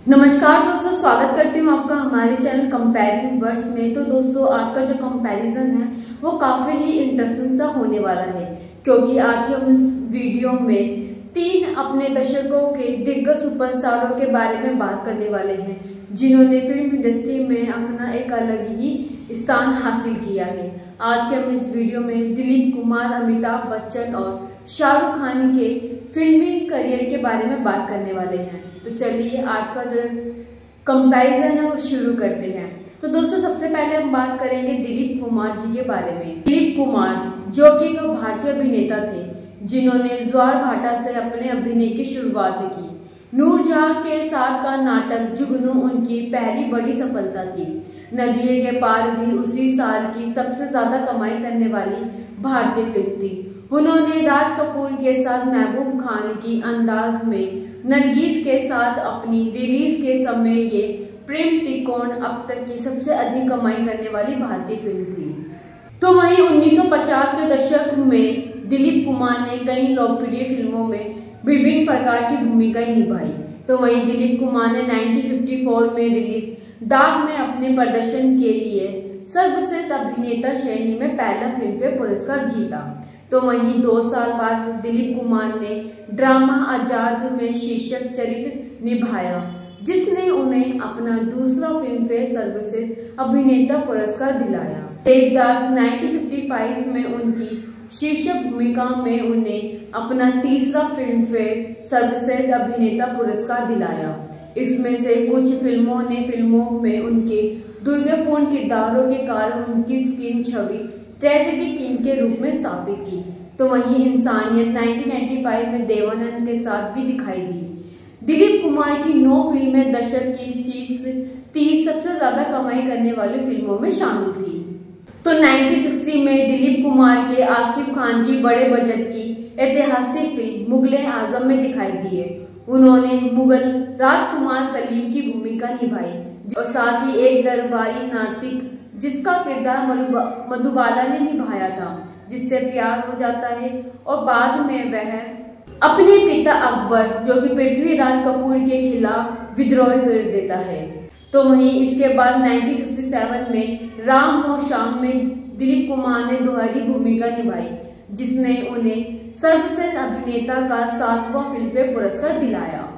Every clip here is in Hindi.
नमस्कार दोस्तों, स्वागत करती हूँ आपका हमारे चैनल कंपैरिंग वर्स में। तो दोस्तों, आज का जो कंपैरिजन है वो काफ़ी ही इंटरेस्टिंग सा होने वाला है, क्योंकि आज हम इस वीडियो में 3 अपने दशकों के दिग्गज सुपरस्टारों के बारे में बात करने वाले हैं, जिन्होंने फिल्म इंडस्ट्री में अपना एक अलग ही स्थान हासिल किया है। आज के हम इस वीडियो में दिलीप कुमार, अमिताभ बच्चन और शाहरुख खान के फिल्मी करियर के बारे में बात करने वाले हैं। तो चलिए आज का जो कंपैरिजन है वो शुरू करते हैं। तो दोस्तों, सबसे पहले हम बात करेंगे दिलीप कुमार जी के बारे में। दिलीप कुमार जो कि एक भारतीय अभिनेता थे, जिन्होंने ज्वार भाटा से अपने अभिनय की शुरुआत की। नूरजहां के साथ का नाटक जुगनू उनकी पहली बड़ी सफलता थी। नदियों के पार भी उसी साल की सबसे ज्यादा कमाई करने वाली भारतीय फिल्म थी। उन्होंने राज कपूर के साथ महबूब खान की अंदाज में नरगिस के साथ अपनी रिलीज के समय ये प्रेम त्रिकोण अब तक की सबसे अधिक कमाई करने वाली भारतीय फिल्म थी। तो वहीं 1950 के दशक में दिलीप कुमार ने कई लोकप्रिय फिल्मों में विभिन्न प्रकार की भूमिकाएं निभाई। तो वहीं दिलीप कुमार ने 1954 में रिलीज दाग में अपने प्रदर्शन के लिए सर्वश्रेष्ठ अभिनेता श्रेणी में पहला फिल्मफेयर पुरस्कार जीता। तो वहीं 2 साल बाद दिलीप कुमार ने ड्रामा आजाद में शीर्षक चरित्र निभाया, जिसने उन्हें अपना दूसरा फिल्मफेयर सर्वश्रेष्ठ अभिनेता पुरस्कार दिलाया। देवदास 1955 में उनकी शीर्षक भूमिका में उन्हें अपना तीसरा फिल्मफेयर सर्वश्रेष्ठ अभिनेता पुरस्कार दिलाया। इसमें से कुछ फिल्मों में उनके दुर्गपूर्ण किरदारों के कारण उनकी स्क्रीन छवि ट्रेजेडी किंग के रूप में स्थापित की। तो वहीं इंसानियत 1995 में देवानंद के साथ भी दिखाई दी। दिलीप कुमार की 9 फिल्में दशक की शीर्ष 30 सबसे ज्यादा कमाई करने वाली फिल्मों में शामिल थी। तो 1960 में दिलीप कुमार के आसिफ खान की बड़े बजट की ऐतिहासिक फिल्म मुगल-ए-आजम में दिखाई दिए। उन्होंने मुगल राजकुमार सलीम की भूमिका निभाई और साथ ही एक दरबारी नातिक जिसका किरदार मधुबाला ने निभाया था, जिससे प्यार हो जाता है और बाद में वह अपने पिता अकबर, जो कि पृथ्वीराज कपूर के खिलाफ विद्रोह कर देता है। तो वहीं इसके बाद 1967 में राम और श्याम में दिलीप कुमार ने दोहरी भूमिका निभाई, जिसने उन्हें सर्वश्रेष्ठ अभिनेता का 7वां फिल्मफेयर पुरस्कार दिलाया।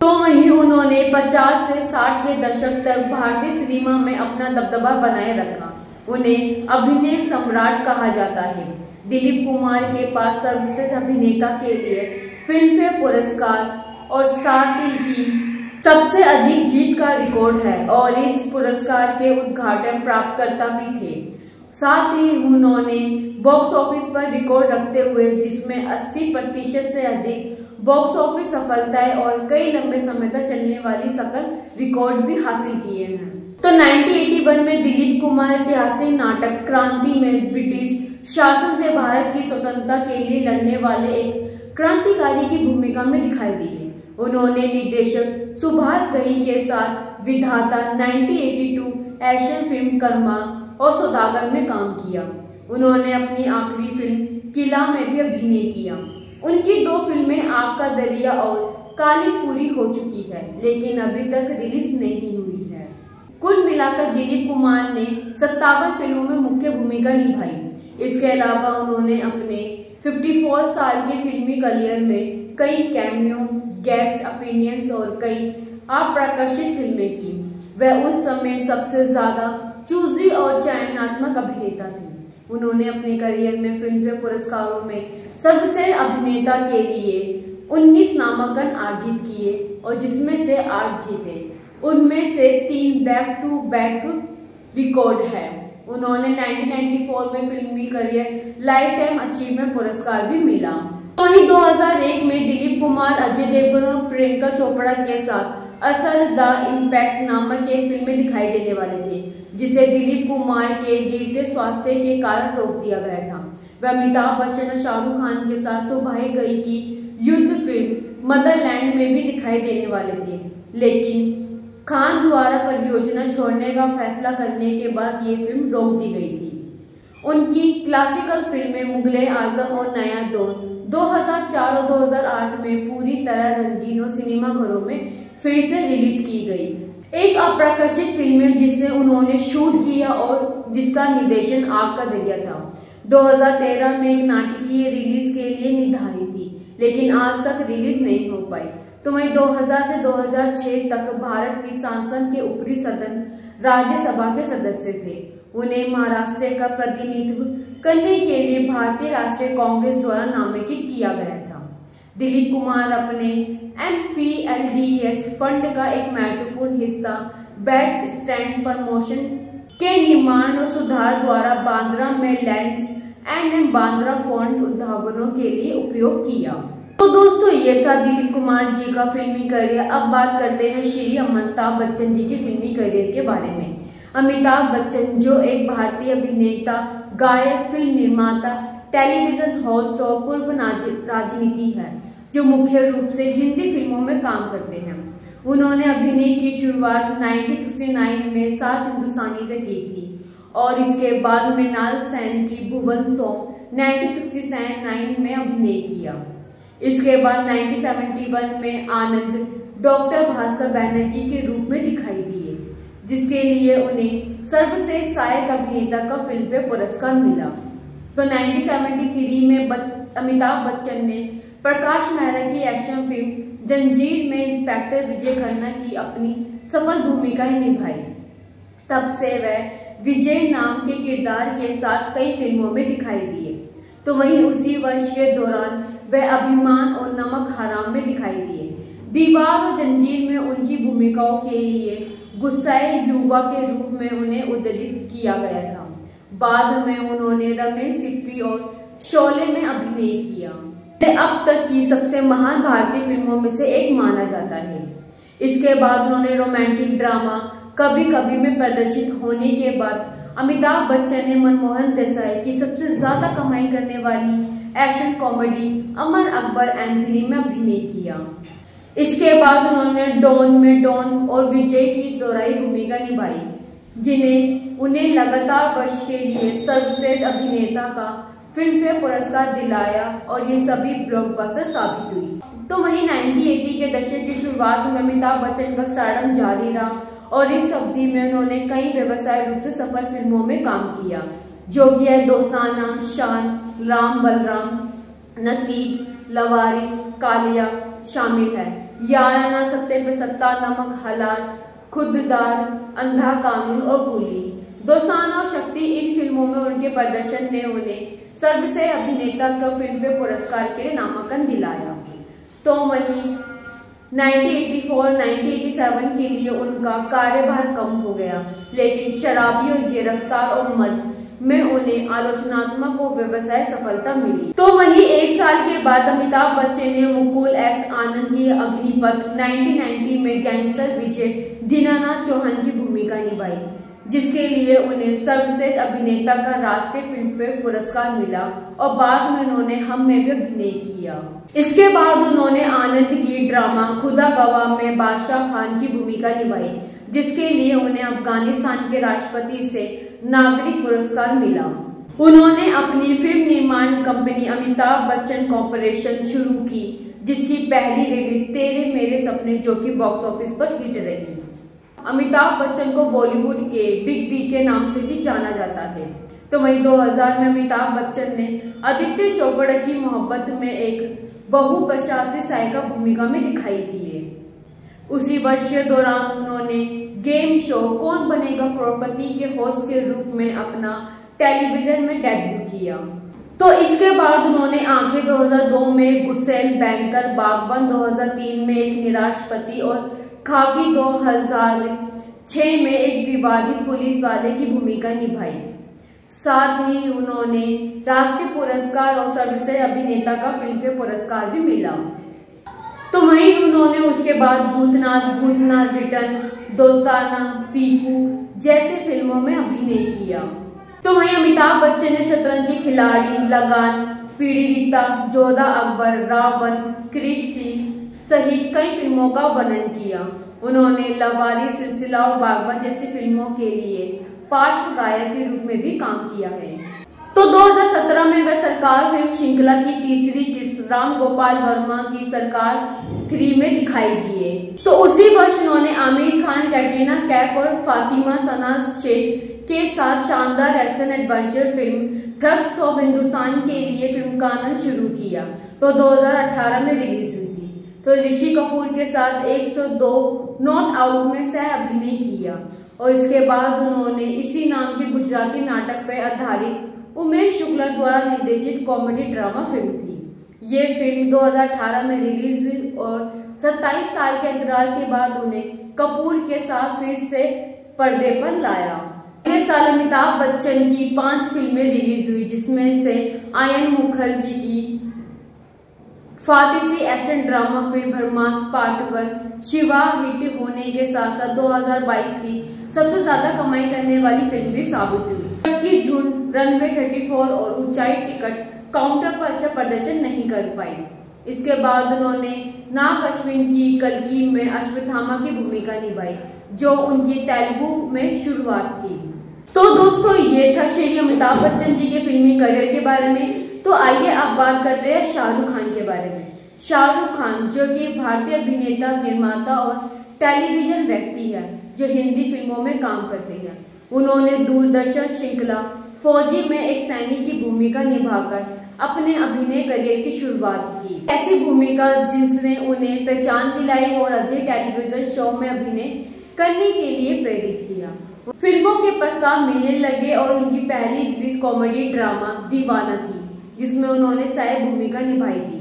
तो वहीं उन्होंने 50 से 60 के दशक तक भारतीय सिनेमा में अपना दबदबा बनाए रखा। उन्हें अभिनय सम्राट कहा जाता है। दिलीप कुमार के पास सर्वश्रेष्ठ अभिनेता के लिए फिल्मफेयर पुरस्कार और साथ ही सबसे अधिक जीत का रिकॉर्ड है और इस पुरस्कार के उद्घाटन प्राप्तकर्ता भी थे। साथ ही उन्होंने बॉक्स ऑफिस पर रिकॉर्ड रखते हुए, जिसमें 80% से अधिक बॉक्स ऑफिस सफलताएं और कई लंबे समय तक चलने वाली सकल रिकॉर्ड भी हासिल किए हैं। तो 1981 में दिलीप कुमार ऐतिहासिक नाटक क्रांति में ब्रिटिश शासन से भारत की स्वतंत्रता के लिए लड़ने वाले एक क्रांतिकारी की भूमिका में दिखाई दिए। उन्होंने निर्देशक सुभाष घई के साथ विधाता 1982 एक्शन फिल्म कर्मा और सौदागर में काम किया। उन्होंने अपनी आखिरी फिल्म किला में भी अभिनय किया। उनकी 2 फिल्में आग का दरिया और काली पूरी हो चुकी है, लेकिन अभी तक रिलीज नहीं हुई है। कुल मिलाकर दिलीप कुमार ने 57 फिल्मों में मुख्य भूमिका निभाई। इसके अलावा उन्होंने अपने 54 साल के फिल्मी करियर में कई कैमियो, गेस्ट अपीयरेंस और कई अप्रकाशित फिल्में की। वह उस समय सबसे ज्यादा चूजी और चयनात्मक अभिनेता थे। उन्होंने अपने करियर में फिल्मफेयर पुरस्कारों में सर्वश्रेष्ठ अभिनेता के लिए 19 नामांकन अर्जित किए और जिसमें से 8 जीते। उनमें से 3 बैक टू बैक रिकॉर्ड है। उन्होंने 1994 में फिल्मी करियर लाइफ टाइम अचीवमेंट पुरस्कार भी मिला। वहीं 2001 में दिलीप कुमार अजय देवगन और प्रियंका चोपड़ा के साथ असर द इम्पैक्ट नामक एक फिल्म दिखाई देने वाले थे, जिसे दिलीप कुमार के गिरते स्वास्थ्य के कारण रोक दिया गया था। वह अमिताभ बच्चन और शाहरुख खान के साथ सुभाष घई की युद्ध फिल्म मदरलैंड में भी दिखाई देने वाले थे, लेकिन खान द्वारा परियोजना छोड़ने का फैसला करने के बाद ये फिल्म रोक दी गई थी। उनकी क्लासिकल फिल्में मुगल-ए-आजम और नया दौर 2004 और 2008 में पूरी तरह रंगीन और सिनेमाघरों में फिर से रिलीज की गई। एक अप्रकाशित फिल्म है जिसे उन्होंने शूट किया और जिसका निर्देशन आग का दरिया था। 2013 में एक नाटकीय रिलीज के लिए निर्धारित थी, लेकिन आज तक रिलीज नहीं हो पाई। तो वहीं 2000 से 2006 तक भारत की संसद के ऊपरी सदन राज्यसभा के सदस्य थे। उन्हें महाराष्ट्र का प्रतिनिधित्व करने के लिए भारतीय राष्ट्रीय कांग्रेस द्वारा नामांकित किया गया था। दिलीप कुमार अपने MPLDS फंड का एक महत्वपूर्ण हिस्सा बेड स्टैंड प्रमोशन के निर्माण और सुधार द्वारा बांद्रा में लैंड्स एंड बांद्रा फंड उद्यानों के लिए उपयोग किया। तो दोस्तों ये था दिलीप कुमार जी का फिल्मी करियर। अब बात करते हैं श्री अमिताभ बच्चन जी के फिल्मी करियर के बारे में। अमिताभ बच्चन जो एक भारतीय अभिनेता, गायक, फिल्म निर्माता, टेलीविजन होस्ट और पूर्व राजनीति है जो मुख्य रूप से हिंदी फिल्मों में काम करते हैं। उन्होंने अभिनय की शुरुआत 1969 में 7 हिंदुस्तानी से की थी और इसके बाद मृणाल सेन की भुवन सोम 1969 में अभिनय किया। इसके बाद 1971 में आनंद डॉक्टर भास्कर बैनर्जी के रूप में दिखाई दिए, जिसके लिए उन्हें सर्वश्रेष्ठ सहायक अभिनेता का फिल्मफेयर पुरस्कार मिला। तो 1973 में अमिताभ बच्चन ने प्रकाश मेहरा की एक्शन फिल्म जंजीर में इंस्पेक्टर विजय खन्ना की अपनी सफल भूमिका निभाई। तब से वह विजय नाम के किरदार के साथ कई फिल्मों में दिखाई दिए। तो वहीं उसी वर्ष के दौरान वह अभिमान और नमक हराम में दिखाई दिए। दीवार और जंजीर में उनकी भूमिकाओं के लिए गुस्साए युवा के रूप में उन्हें उद्धृत किया गया था। बाद में उन्होंने रमेश सिप्पी और शोले में अभिनय किया। अब तक की सबसे महान भारतीय फिल्मों में से एक माना जाता है। इसके बाद उन्होंने रोमांटिक ड्रामा कभी कभी में प्रदर्शित होने के बाद अमिताभ बच्चन ने मनमोहन देसाई की सबसे ज्यादा कमाई करने वाली action comedy Amar Akbar Anthony में अभिनय किया। इसके बाद उन्होंने डॉन में डॉन और विजय की दोहराई भूमिका निभाई, जिन्हें उन्हें लगातार वर्ष के लिए सर्वश्रेष्ठ अभिनेता का फिल्मफेयर पुरस्कार दिलाया और ये सभी ब्लॉकबस्टर साबित हुई। तो वहीं 1980 के दशक की शुरुआत में अमिताभ बच्चन का स्टारडम जारी रहा और इस अवधि में उन्होंने कई व्यवसाय रूप से सफल फिल्मों में काम किया, जो कि है दोस्ताना, शान, राम बलराम, नसीब, लवारिस, कालिया शामिल है, याराना, सत्ते पे सत्ता, नमक हलाल, खुददार, अंधा कानून और कूली। दोस्ताना और शक्ति इन फिल्मों में उनके प्रदर्शन ने उन्हें सर्वश्रेष्ठ अभिनेता का फिल्मफेयर पुरस्कार के लिए नामांकन दिलाया। तो वहीं 1984-1987 के लिए उनका कार्यभार कम हो गया, लेकिन शराबी और गिरफ्तार और मर्द में उन्हें आलोचनात्मक और व्यवसाय सफलता मिली। तो वहीं एक साल के बाद अमिताभ बच्चन ने मुकुल एस आनंद की अग्निपथ 1990 में गैंगस्टर विजय दीनानाथ चौहान की भूमिका निभाई, जिसके लिए उन्हें सर्वश्रेष्ठ अभिनेता का राष्ट्रीय फिल्मफेयर पुरस्कार मिला और बाद में उन्होंने हम में भी अभिनय किया। इसके बाद उन्होंने आनंद की ड्रामा खुदा गवाह में बादशाह खान की भूमिका निभाई, जिसके लिए उन्हें अफगानिस्तान के राष्ट्रपति से नागरिक पुरस्कार मिला। उन्होंने अपनी फिल्म निर्माण कंपनी अमिताभ बच्चन कॉर्पोरेशन शुरू की, जिसकी पहली रिलीज तेरे मेरे सपने जो कि बॉक्स ऑफिस पर हिट रही। अमिताभ बच्चन को बॉलीवुड के बिग बी के नाम से भी जाना जाता है। तो वहीं 2000 में अमिताभ बच्चन ने आदित्य चोपड़ा की मोहब्बत में एक बहुप्रशासी सहायिका भूमिका में दिखाई दिए। उसी वर्ष के दौरान उन्होंने गेम शो कौन बनेगा करोड़पति के होस्ट के रूप में अपना टेलीविजन में डेब्यू किया। तो इसके बाद उन्होंने आंखें 2002 में गुस्सेल बैंकर, बागबान 2003 में एक निराश पति और खाकी 2006 में एक विवादित पुलिस वाले की भूमिका निभाई। साथ ही उन्होंने राष्ट्रीय पुरस्कार और सर्वश्रेष्ठ अभिनेता का फिल्मफेयर पुरस्कार भी मिला। तो वहीं उन्होंने उसके बाद भूतनाथ रिटर्न, दोस्ताना, पीकू जैसे फिल्मों में अभिनय किया। तो वहीं अमिताभ बच्चन ने शतरंज के खिलाड़ी, लगान, पीड़िता, जोधा अकबर, रावण, क्रिश सहित कई फिल्मों का वर्णन किया। उन्होंने लवारी, सिलसिला और बागबान जैसी फिल्मों के लिए पार्श्व गायक के रूप में भी काम किया है। तो 2017 में वह सरकार फिल्म श्रृंखला की तीसरी किस्त राम गोपाल वर्मा की सरकार 3 में दिखाई दिए। तो उसी वर्ष उन्होंने आमिर खान, कैटरीना कैफ और फातिमा सना शेख के साथ शानदार action adventure film thugs of Hindustan के लिए फिल्मांकन शुरू किया, तो 2018 में रिलीज हुई थी। तो ऋषि कपूर के साथ 102 नॉट आउट में सह अभिनय किया और इसके बाद उन्होंने इसी नाम के गुजराती नाटक पर आधारित उमेश शुक्ला द्वारा निर्देशित कॉमेडी ड्रामा फिल्म थी। ये फिल्म 2018 में रिलीज हुई और 27 साल के अंतराल के बाद उन्हें कपूर के साथ फिर से पर्दे पर लाया। अगले साल अमिताभ बच्चन की 5 फिल्में रिलीज हुई, जिसमें से आयन मुखर्जी की फातिजी एक्शन ड्रामा फिल्म ब्रह्मास्त्र पार्ट 1 शिवा हिट होने के साथ साथ 2022 की सबसे ज्यादा कमाई करने वाली फिल्म भी साबित हुई, जबकि झुंड, रनवे 34 और ऊंचाई टिकट काउंटर पर अच्छा प्रदर्शन नहीं कर पाई। इसके बाद उन्होंने नाग अश्विन की कल्कि में अश्वत्थामा की भूमिका निभाई, जो उनकी तेलुगु में शुरुआत थी। तो दोस्तों, ये था श्री अमिताभ बच्चन जी के फिल्मी करियर के बारे में। तो आइए अब बात करते हैं शाहरुख खान के बारे में। शाहरुख खान, जो कि भारतीय अभिनेता, निर्माता और टेलीविजन व्यक्ति है, जो हिंदी फिल्मों में काम करते हैं। उन्होंने दूरदर्शन श्रृंखला फौजी में एक सैनिक की भूमिका निभाकर अपने अभिनय करियर की शुरुआत की। ऐसी भूमिका जिसने उन्हें पहचान दिलाई और अधिक टेलीविजन शो में अभिनय करने के लिए प्रेरित किया। फिल्मों के प्रस्ताव मिलने लगे और उनकी पहली रिलीज कॉमेडी ड्रामा दीवाना थी, जिसमें उन्होंने सहायक भूमिका निभाई थी।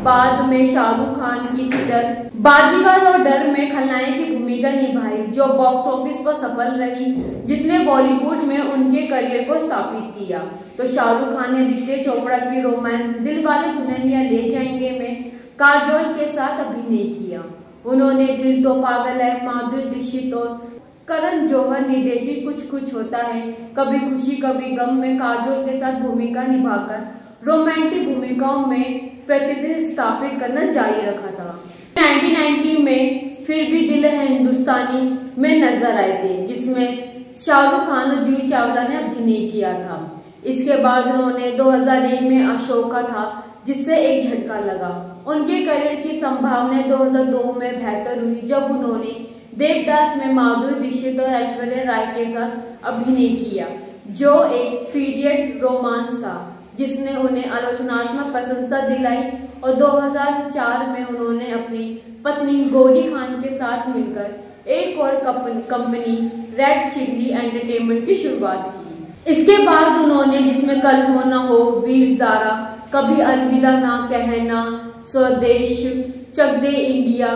बाद में शाहरुख खान की थ्रिलर बाजीगर और डर में खलनायक की भूमिका निभाई, जो बॉक्स ऑफिस पर सफल रही, जिसने बॉलीवुड में उनके करियर को स्थापित किया। तो शाहरुख खान ने आदित्य चोपड़ा की रोमांस दिलवाले दुल्हनिया ले जाएंगे में काजोल के साथ अभिनय किया। उन्होंने दिल तो पागल है, माधुरी दीक्षित और करण जौहर निर्देशित कुछ कुछ होता है, कभी खुशी कभी गम में काजोल के साथ भूमिका निभाकर रोमांटिक भूमिकाओं में प्रतिष्ठा स्थापित करना जारी रखा था। 1990 में फिर भी दिल है हिंदुस्तानी में नजर आए थे, जिसमें शाहरुख खान और जूही चावला ने अभिनय किया था। इसके बाद उन्होंने 2001 में अशोका था, जिससे एक झटका लगा। उनके करियर की संभावनाएं 2002 में बेहतर हुई, जब उन्होंने देवदास में माधुरी दीक्षित और ऐश्वर्या राय के साथ अभिनय किया, जो एक पीरियड रोमांस था, जिसने उन्हें आलोचनात्मक प्रशंसा दिलाई। और 2004 में उन्होंने अपनी पत्नी गौरी खान के साथ मिलकर एक और कंपनी रेड चिल्ली एंटरटेनमेंट की शुरुआत की। इसके बाद उन्होंने जिसमें कल हो न हो, वीर ज़ारा, कभी अलविदा Na Kehna, Swades, Chak De India,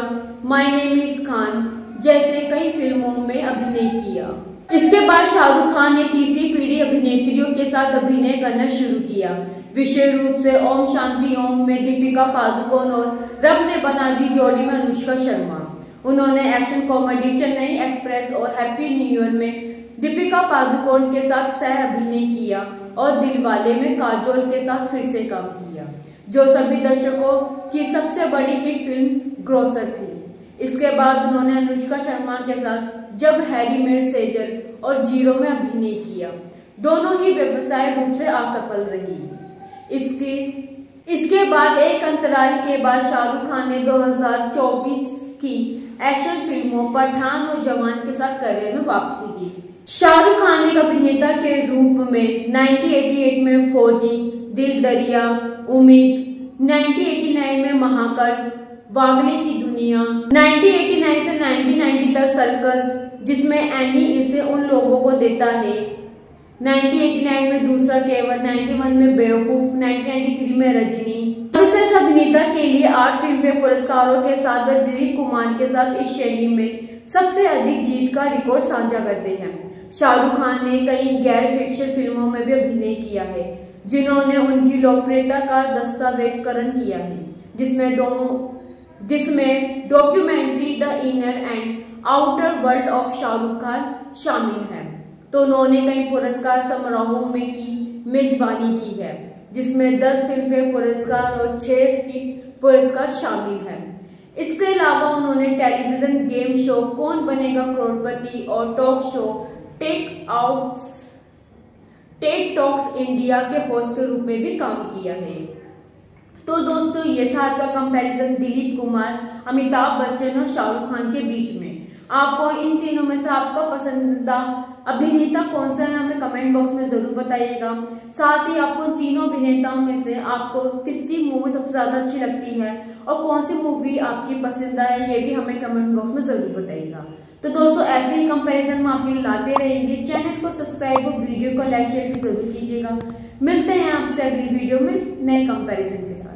my name is Khan जैसे कई फिल्मों में अभिनय किया। इसके बाद शाहरुख खान ने तीसरी पीढ़ी अभिनेत्रियों के साथ अभिनय करना शुरू किया, विशेष रूप से ओम शांति ओम में दीपिका पादुकोण और रब ने बना दी जोड़ी में अनुष्का शर्मा। उन्होंने एक्शन कॉमेडी चेन्नई एक्सप्रेस और हैप्पी न्यू ईयर में दीपिका पादुकोण के साथ सह अभिनय किया और दिलवाले में काजोल के साथ फिर से काम किया, जो सभी दर्शकों की सबसे बड़ी हिट फिल्म ग्रोसर थी। इसके बाद उन्होंने अनुष्का शर्मा के साथ जब हैरी मेट सेजल और जीरो में अभिनय किया, दोनों ही व्यवसायिक रूप से असफल रही। इसके बाद एक अंतराल के बाद शाहरुख खान ने 2024 की एक्शन फिल्मों पठान और जवान के साथ करियर में वापसी की। शाहरुख खान ने एक अभिनेता के रूप में 1988 में फौजी, दिल दरिया, उम्मीद, 1989 में महाकर्ष, वागले की दुनिया, 1989 से 1990 तक सर्कस, जिसमें एनी इसे उन लोगों को देता है, 1989 में दूसरा केवल, 91 में बेवकूफ, 1993 में रजनी। सर्वश्रेष्ठ अभिनेता के लिए 8 फिल्मफेयर पुरस्कारों के साथ वह दिलीप कुमार के साथ इस श्रेणी में सबसे अधिक जीत का रिकॉर्ड साझा करते हैं। शाहरुख खान ने कई गैर फिक्शन फिल्मों में भी अभिनय किया है, जिन्होंने उनकी लोकप्रियता का दस्तावेजकरण किया है, जिसमें documentary the inner and outer world of Shahrukh Khan शामिल है। तो उन्होंने कई पुरस्कार समारोहों में की मेजबानी की है, जिसमें 10 फिल्मफेयर पुरस्कार और 6 स्क्रीन पुरस्कार शामिल हैं। इसके अलावा उन्होंने टेलीविजन गेम शो कौन बनेगा करोड़पति और talk show tech talks India के होस्ट के रूप में भी काम किया है। तो दोस्तों ये था आज का कंपैरिजन दिलीप कुमार, अमिताभ बच्चन और शाहरुख खान के बीच में। आपको इन तीनों में से आपका पसंदीदा अभिनेता कौन सा है हमें कमेंट बॉक्स में जरूर बताइएगा। साथ ही आपको इन तीनों अभिनेताओं में से आपको किसकी मूवी सबसे ज्यादा अच्छी लगती है और कौन सी मूवी आपकी पसंदीदा है, ये भी हमें कमेंट बॉक्स में जरूर बताइएगा। तो दोस्तों ऐसे ही कंपैरिजन में आपके लिए लाते रहेंगे। चैनल को सब्सक्राइब और वीडियो को लाइक शेयर भी जरूर कीजिएगा। मिलते हैं आपसे अगली वीडियो में नए कंपैरिजन के साथ।